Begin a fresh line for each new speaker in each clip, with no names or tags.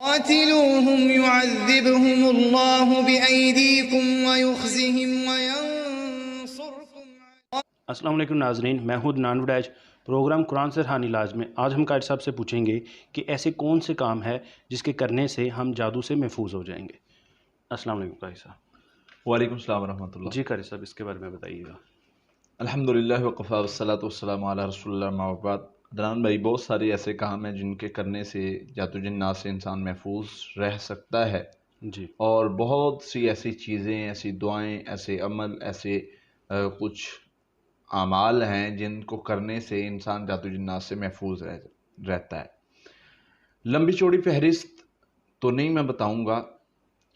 قاتلوهم يعذبهم الله بأيديكم ويخزهم وينصركم.
السلام علیکم ناظرین، میں ہوں عدنان وڈیج۔ پروگرام قرآن سے روحانی علاج میں آج ہم قائد صاحب سے پوچھیں گے کہ ایسے کون سے کام ہے جس کے کرنے سے ہم جادو سے محفوظ ہو جائیں گے۔ السلام علیکم قائد صاحب۔
وعلیکم السلام ورحمۃ اللہ۔
جی قائد صاحب، اس کے بارے میں بتائیے گا۔
الحمدللہ وقفا والصلاۃ والسلام علی رسول اللہ اما بعد۔ عدنان بھائی، بہت سارے ایسے کام ہیں جن کے کرنے سے جادو جنات سے انسان محفوظ رہ سکتا ہے،
جی،
اور بہت سی ایسی چیزیں، ایسی دعائیں، ایسے عمل، ایسے کچھ اعمال ہیں جن کو کرنے سے انسان جادو جنات سے محفوظ رہتا ہے۔ لمبی چوڑی فہرست تو نہیں میں بتاؤں گا،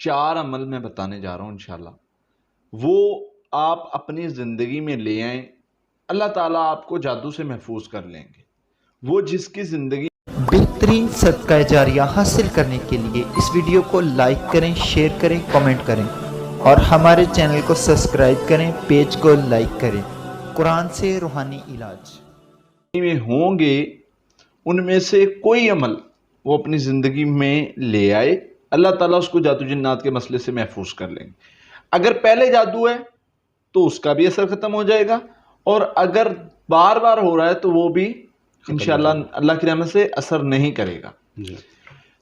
4 عمل میں بتانے جا رہا ہوں انشاءاللہ۔ وہ آپ اپنی زندگی میں لے آئیں، اللہ تعالیٰ آپ کو جادو سے محفوظ کر لیں گے۔ وہ جس کی زندگی
بہترین صدقہ جاریہ حاصل کرنے کے لیے اس ویڈیو کو لائک کریں، شیئر کریں، کمنٹ کریں اور ہمارے چینل کو سبسکرائب کریں، پیج کو لائک کریں۔ قرآن سے روحانی علاج
میں ہوں گے، ان میں سے کوئی عمل وہ اپنی زندگی میں لے آئے، اللہ تعالیٰ اس کو جادو جنات کے مسئلے سے محفوظ کر لیں گے۔ اگر پہلے جادو ہے تو اس کا بھی اثر ختم ہو جائے گا، اور اگر بار بار ہو رہا ہے تو وہ بھی انشاءاللہ اللہ کی رحمت سے اثر نہیں کرے گا۔
جی،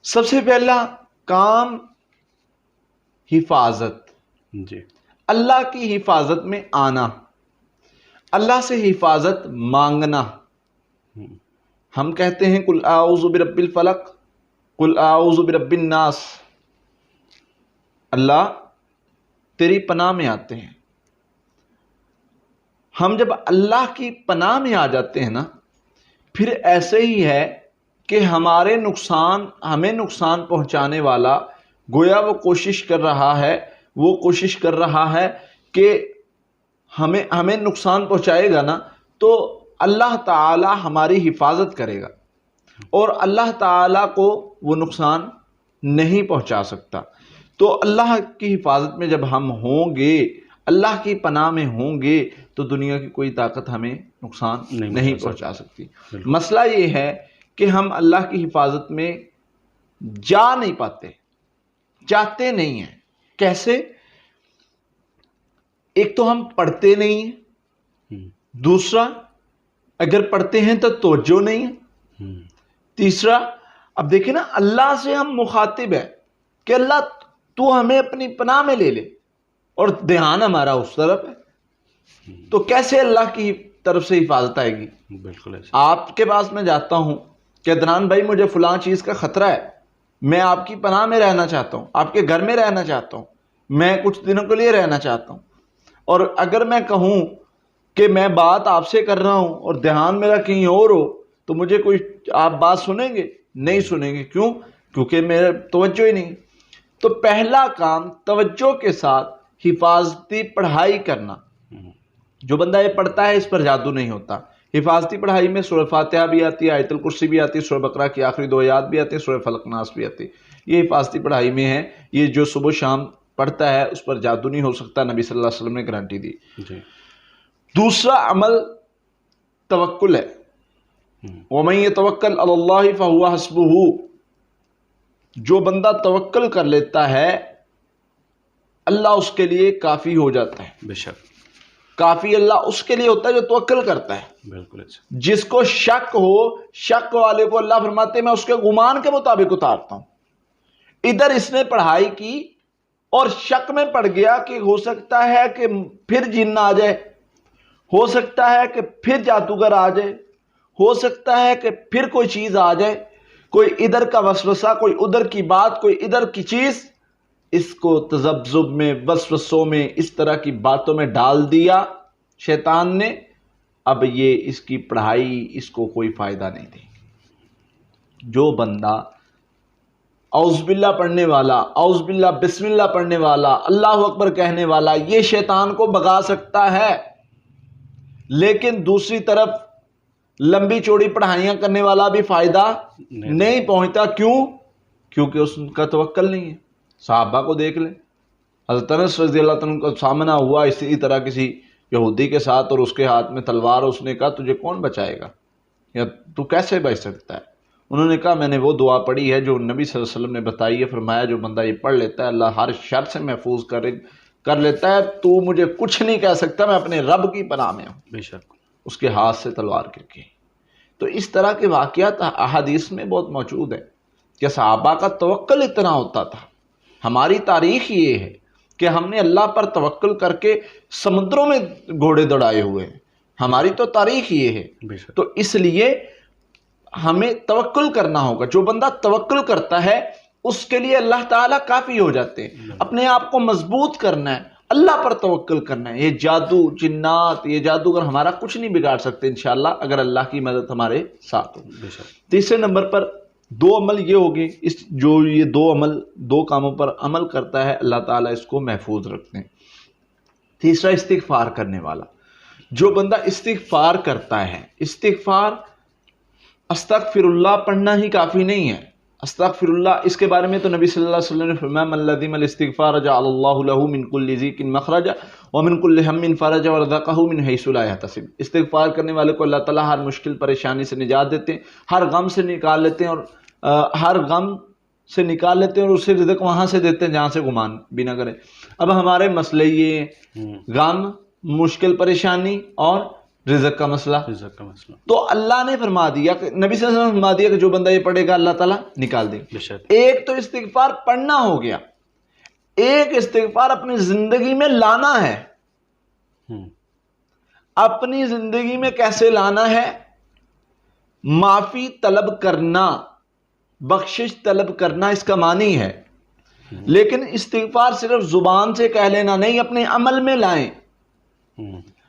سب سے پہلا کام حفاظت،
جی،
اللہ کی حفاظت میں آنا، اللہ سے حفاظت مانگنا۔ ہم کہتے ہیں قل اعوذ برب الفلق، قل اعوذ برب الناس، اللہ تیری پناہ میں آتے ہیں۔ ہم جب اللہ کی پناہ میں آ جاتے ہیں نا، پھر ایسے ہی ہے کہ ہمیں نقصان پہنچانے والا گویا وہ کوشش کر رہا ہے کہ ہمیں نقصان پہنچائے گا نا، تو اللہ تعالی ہماری حفاظت کرے گا، اور اللہ تعالیٰ کو وہ نقصان نہیں پہنچا سکتا۔ تو اللہ کی حفاظت میں جب ہم ہوں گے، اللہ کی پناہ میں ہوں گے، تو دنیا کی کوئی طاقت ہمیں نقصان نہیں پہنچا سکتی۔ مسئلہ یہ ہے کہ ہم اللہ کی حفاظت میں جا نہیں پاتے، چاہتے نہیں ہیں۔ کیسے؟ ایک تو ہم پڑھتے نہیں ہیں، دوسرا اگر پڑھتے ہیں تو توجہ نہیں ہے، تیسرا اب دیکھیں نا، اللہ سے ہم مخاطب ہیں کہ اللہ تو ہمیں اپنی پناہ میں لے لے، اور دھیان ہمارا اس طرف ہے، تو کیسے اللہ کی طرف سے حفاظت آئے گی؟
بالکل ایسا۔
آپ کے پاس میں جاتا ہوں کہ عدنان بھائی مجھے فلاں چیز کا خطرہ ہے، میں آپ کی پناہ میں رہنا چاہتا ہوں، آپ کے گھر میں رہنا چاہتا ہوں، میں کچھ دنوں کے لیے رہنا چاہتا ہوں، اور اگر میں کہوں کہ میں بات آپ سے کر رہا ہوں اور دھیان میرا کہیں اور ہو، تو مجھے کوئی آپ بات سنیں گے؟ نہیں سنیں گے۔ کیوں؟ کیونکہ میرا توجہ ہی نہیں۔ تو پہلا کام توجہ کے ساتھ حفاظتی پڑھائی کرنا۔ جو بندہ یہ پڑھتا ہے اس پر جادو نہیں ہوتا۔ حفاظتی پڑھائی میں سورہ فاتحہ بھی آتی ہے، آیت الکرسی بھی آتی ہے، سورہ بقرہ کی آخری 2 آیات بھی آتی ہیں، سورہ فلق ناس بھی آتی ہے۔ یہ حفاظتی پڑھائی میں ہے۔ یہ جو صبح شام پڑھتا ہے اس پر جادو نہیں ہو سکتا، نبی صلی اللہ علیہ وسلم نے گارنٹی دی۔
جی،
دوسرا عمل توکل ہے۔ وَمَن يَتَوَكَّلْ عَلَى اللَّهِ فَهُوَ حَسْبُهُ، جو بندہ توکل کر لیتا ہے اللہ اس کے لیے کافی ہو جاتا ہے۔
بے شک،
کافی اللہ اس کے لیے ہوتا ہے جو توکل کرتا ہے۔
بالکل ایسا۔
جس کو شک ہو، شک والے کو اللہ فرماتے ہیں میں اس کے گمان کے مطابق اتارتا ہوں۔ ادھر اس نے پڑھائی کی اور شک میں پڑ گیا کہ ہو سکتا ہے کہ پھر جن آ جائے، ہو سکتا ہے کہ پھر جادوگر آ جائے، ہو سکتا ہے کہ پھر کوئی چیز آ جائے، کوئی ادھر کا وسوسہ، کوئی ادھر کی بات، کوئی ادھر کی چیز، اس کو تذبذب میں، وسوسوں میں، اس طرح کی باتوں میں ڈال دیا شیطان نے۔ اب یہ اس کی پڑھائی اس کو کوئی فائدہ نہیں دے گی۔ جو بندہ اعوذ باللہ پڑھنے والا، اعوذ باللہ بسم اللہ پڑھنے والا، اللہ اکبر کہنے والا، یہ شیطان کو بھگا سکتا ہے، لیکن دوسری طرف لمبی چوڑی پڑھائیاں کرنے والا بھی فائدہ نہیں پہنچتا۔ کیوں؟ کیونکہ اس کا توکل نہیں ہے۔ صحابہ کو دیکھ لیں، حضرت انس رضی اللہ عنہ کا سامنا ہوا اسی طرح کسی یہودی کے ساتھ، اور اس کے ہاتھ میں تلوار، اس نے کہا تجھے کون بچائے گا، یا تو کیسے بچ سکتا ہے؟ انہوں نے کہا میں نے وہ دعا پڑھی ہے جو نبی صلی اللہ علیہ وسلم نے بتائی ہے، فرمایا جو بندہ یہ پڑھ لیتا ہے اللہ ہر شر سے محفوظ کر لیتا ہے، تو مجھے کچھ نہیں کہہ سکتا، میں اپنے رب کی پناہ میں ہوں،
بے شک،
اس کے ہاتھ سے تلوار گر گئی۔ تو اس طرح کے واقعات احادیث میں بہت موجود ہیں کہ صحابہ کا توکل اتنا ہوتا تھا۔ ہماری تاریخ یہ ہے کہ ہم نے اللہ پر توکل کر کے سمندروں میں گھوڑے دوڑائے ہوئے ہیں، ہماری تو تاریخ یہ ہے۔
بے شک،
تو اس لیے ہمیں توکل کرنا ہوگا۔ جو بندہ توکل کرتا ہے اس کے لیے اللہ تعالیٰ کافی ہو جاتے ہیں۔ اپنے آپ کو مضبوط کرنا ہے، اللہ پر توکل کرنا ہے۔ یہ جادو جنات، یہ جادوگر ہمارا کچھ نہیں بگاڑ سکتے انشاءاللہ اگر اللہ کی مدد ہمارے ساتھ ہو۔
بے شک،
تیسرے نمبر پر دو عمل یہ ہوگی، جو یہ دو کاموں پر عمل کرتا ہے اللہ تعالیٰ اس کو محفوظ رکھتے ہیں۔ تیسرا استغفار کرنے والا، جو بندہ استغفار کرتا ہے، استغفار استغفر اللہ پڑھنا ہی کافی نہیں ہے۔ استغفر اللہ، اس کے بارے میں تو نبی صلی اللہ علیہ وسلم نے فرمایا من لزم الاستغفار جعل اللہ له من كل ضيق مخرجا ومن كل هم فرجا ورزقه من حيث لا يحتسب۔ استغفار کرنے والے کو اللہ تعالیٰ ہر مشکل پریشانی سے نجات دیتے ہیں، ہر غم سے نکال لیتے ہیں، اور ہر غم سے نکال لیتے ہیں اور اسے رزق وہاں سے دیتے ہیں جہاں سے گمان بھی نہ کرے۔ اب ہمارے مسئلے یہ غم، مشکل پریشانی اور رزق کا مسئلہ،
رزق کا مسئلہ،
تو اللہ نے فرما دیا کہ نبی صلی اللہ علیہ وسلم نے فرما دیا کہ جو بندہ یہ پڑھے گا اللہ تعالیٰ نکال دے۔
بے شک،
ایک تو استغفار پڑھنا ہو گیا، ایک استغفار اپنی زندگی میں لانا ہے۔ اپنی زندگی میں کیسے لانا ہے؟ معافی طلب کرنا، بخشش طلب کرنا اس کا معنی ہے، لیکن استغفار صرف زبان سے کہہ لینا نہیں، اپنے عمل میں لائیں۔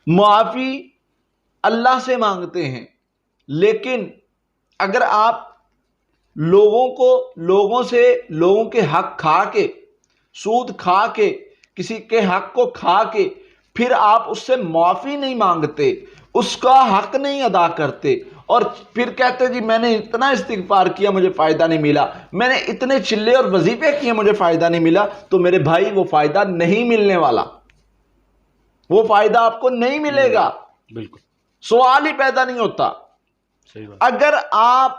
معافی اللہ سے مانگتے ہیں، لیکن اگر آپ لوگوں کے حق کھا کے، سود کھا کے، کسی کے حق کو کھا کے پھر آپ اس سے معافی نہیں مانگتے، اس کا حق نہیں ادا کرتے، اور پھر کہتے جی میں نے اتنا استغفار کیا مجھے فائدہ نہیں ملا، میں نے اتنے چلے اور وظیفے کیے مجھے فائدہ نہیں ملا، تو میرے بھائی وہ فائدہ نہیں ملنے والا، وہ فائدہ آپ کو نہیں ملے گا،
بالکل
سوال ہی پیدا نہیں ہوتا۔
صحیح بات،
اگر آپ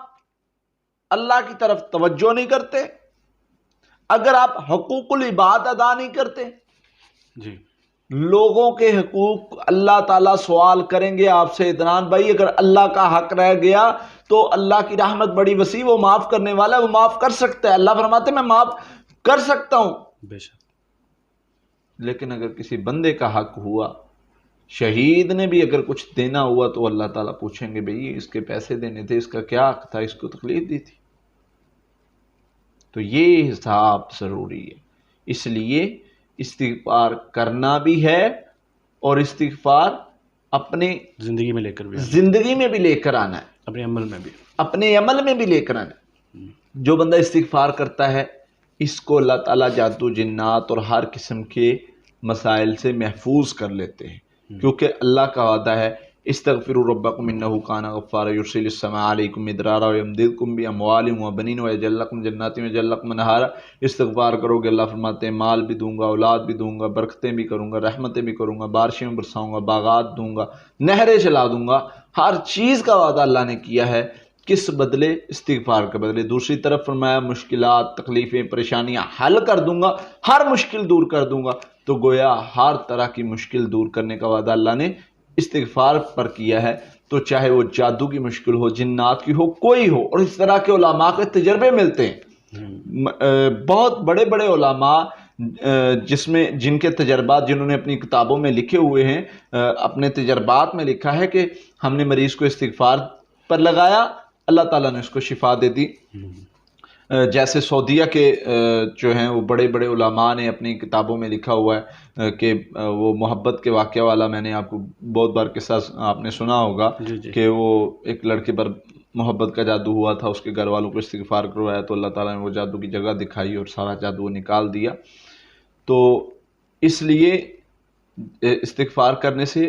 اللہ کی طرف توجہ نہیں کرتے، اگر آپ حقوق العباد ادا نہیں کرتے،
جی
لوگوں کے حقوق اللہ تعالیٰ سوال کریں گے آپ سے۔ عدنان بھائی اگر اللہ کا حق رہ گیا تو اللہ کی رحمت بڑی وسیع، وہ معاف کرنے والا ہے، وہ معاف کر سکتا ہے۔ اللہ فرماتے ہیں میں معاف کر سکتا ہوں،
بے شک،
لیکن اگر کسی بندے کا حق ہوا، شہید نے بھی اگر کچھ دینا ہوا تو اللہ تعالیٰ پوچھیں گے بھئی اس کے پیسے دینے تھے، اس کا کیا حق تھا، اس کو تکلیف دی تھی۔ تو یہ حساب ضروری ہے، اس لیے استغفار کرنا بھی ہے اور استغفار اپنے
زندگی میں لے کر بھی،
زندگی میں بھی لے کر آنا ہے،
اپنے عمل میں بھی۔
اپنے عمل میں بھی لے کر آنا ہے۔ جو بندہ استغفار کرتا ہے اس کو اللہ تعالیٰ جادو جنات اور ہر قسم کے مسائل سے محفوظ کر لیتے ہیں، کیونکہ اللہ کا وعدہ ہے استغفروا ربکم انہ کان غفارا یرسل السماء علیکم مدرارا ویمددکم باموال وبنین ویجعل لکم جنات ویجعل لکم انہارا۔ استغفار کرو گے اللہ فرماتے ہیں مال بھی دوں گا، اولاد بھی دوں گا، برکتیں بھی کروں گا، رحمتیں بھی کروں گا، بارشیں بھی برساؤں گا، باغات دوں گا، نہریں چلا دوں گا۔ ہر چیز کا وعدہ اللہ نے کیا ہے، کس بدلے؟ استغفار کے بدلے۔ دوسری طرف فرمایا مشکلات، تکلیفیں، پریشانیاں حل کر دوں گا، ہر مشکل دور کر دوں گا۔ تو گویا ہر طرح کی مشکل دور کرنے کا وعدہ اللہ نے استغفار پر کیا ہے، تو چاہے وہ جادو کی مشکل ہو، جنات کی ہو، کوئی ہو۔ اور اس طرح کے علماء کے تجربے ملتے ہیں، بہت بڑے بڑے علماء جن کے تجربات جنہوں نے اپنی کتابوں میں لکھے ہوئے ہیں، اپنے تجربات میں لکھا ہے کہ ہم نے مریض کو استغفار پر لگایا، اللہ تعالیٰ نے اس کو شفا دے دی۔ جیسے سعودیہ کے جو ہیں وہ بڑے بڑے علماء نے اپنی کتابوں میں لکھا ہوا ہے کہ وہ محبت کے واقعہ والا، میں نے آپ کو بہت بار قصہ آپ نے سنا ہوگا کہ وہ ایک لڑکے پر محبت کا جادو ہوا تھا، اس کے گھر والوں کو استغفار کروایا تو اللہ تعالیٰ نے وہ جادو کی جگہ دکھائی اور سارا جادو نکال دیا۔ تو اس لیے استغفار کرنے سے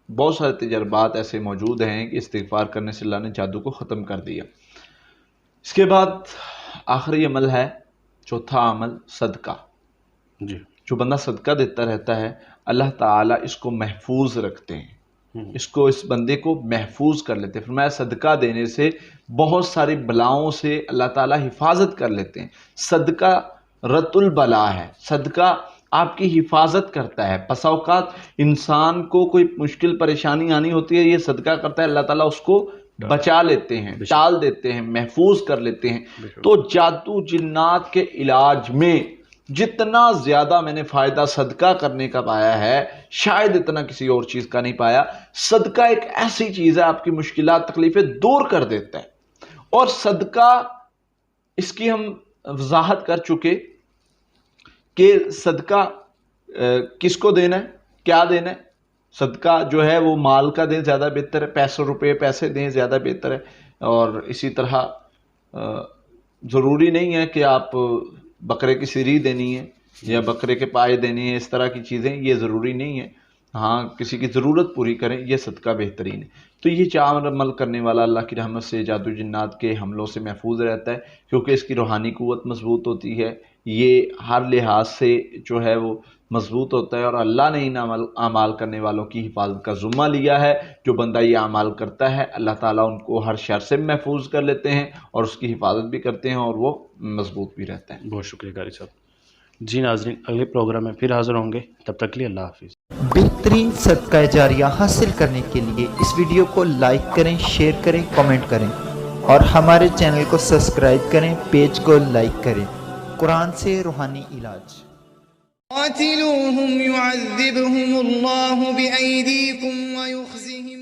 بہت سارے تجربات ایسے موجود ہیں کہ استغفار کرنے سے اللہ نے جادو کو ختم کر دیا۔ اس کے بعد آخری عمل ہے، چوتھا عمل صدقہ۔
جی،
جو بندہ صدقہ دیتا رہتا ہے اللہ تعالیٰ اس کو محفوظ رکھتے ہیں۔ اس کو اس بندے کو محفوظ کر لیتے ہیں۔ فرمایا صدقہ دینے سے بہت ساری بلاؤں سے اللہ تعالیٰ حفاظت کر لیتے ہیں۔ صدقہ رد البلا ہے، صدقہ آپ کی حفاظت کرتا ہے۔ بسا اوقات انسان کو کوئی مشکل پریشانی آنی ہوتی ہے، یہ صدقہ کرتا ہے، اللہ تعالیٰ اس کو بچا لیتے ہیں، ٹال دیتے ہیں، محفوظ کر لیتے ہیں۔ تو جادو جنات کے علاج میں جتنا زیادہ میں نے فائدہ صدقہ کرنے کا پایا ہے، شاید اتنا کسی اور چیز کا نہیں پایا۔ صدقہ ایک ایسی چیز ہے آپ کی مشکلات تکلیفیں دور کر دیتا ہے، اور صدقہ اس کی ہم وضاحت کر چکے کہ صدقہ کس کو دینا ہے، کیا دینا ہے۔ صدقہ جو ہے وہ مال کا دیں زیادہ بہتر ہے، پیسے دیں زیادہ بہتر ہے، اور اسی طرح ضروری نہیں ہے کہ آپ بکرے کی سری دینی ہے یا بکرے کے پائے دینی ہے، اس طرح کی چیزیں یہ ضروری نہیں ہے۔ ہاں کسی کی ضرورت پوری کریں، یہ صدقہ بہترین ہے۔ تو یہ چار عمل کرنے والا اللہ کی رحمت سے جادو جنات کے حملوں سے محفوظ رہتا ہے، کیونکہ اس کی روحانی قوت مضبوط ہوتی ہے، یہ ہر لحاظ سے جو ہے وہ مضبوط ہوتا ہے، اور اللہ نے ان اعمال کرنے والوں کی حفاظت کا ذمہ لیا ہے۔ جو بندہ یہ اعمال کرتا ہے اللہ تعالیٰ ان کو ہر شر سے محفوظ کر لیتے ہیں اور اس کی حفاظت بھی کرتے ہیں، اور وہ مضبوط بھی رہتا ہے۔
بہت شکریہ قاری صاحب۔ جی ناظرین، اگلے پروگرام میں پھر حاضر ہوں گے، تب تک کے لیے اللہ حافظ۔
بہترین صدقہ جاریہ حاصل کرنے کے لیے اس ویڈیو کو لائک کریں، شیئر کریں، کمنٹ کریں، اور ہمارے چینل کو سبسکرائب کریں، پیج کو لائک کریں۔ قرآن سے روحانی علاج۔
قاتلوهم يعذبهم الله بأيديكم ويخزهم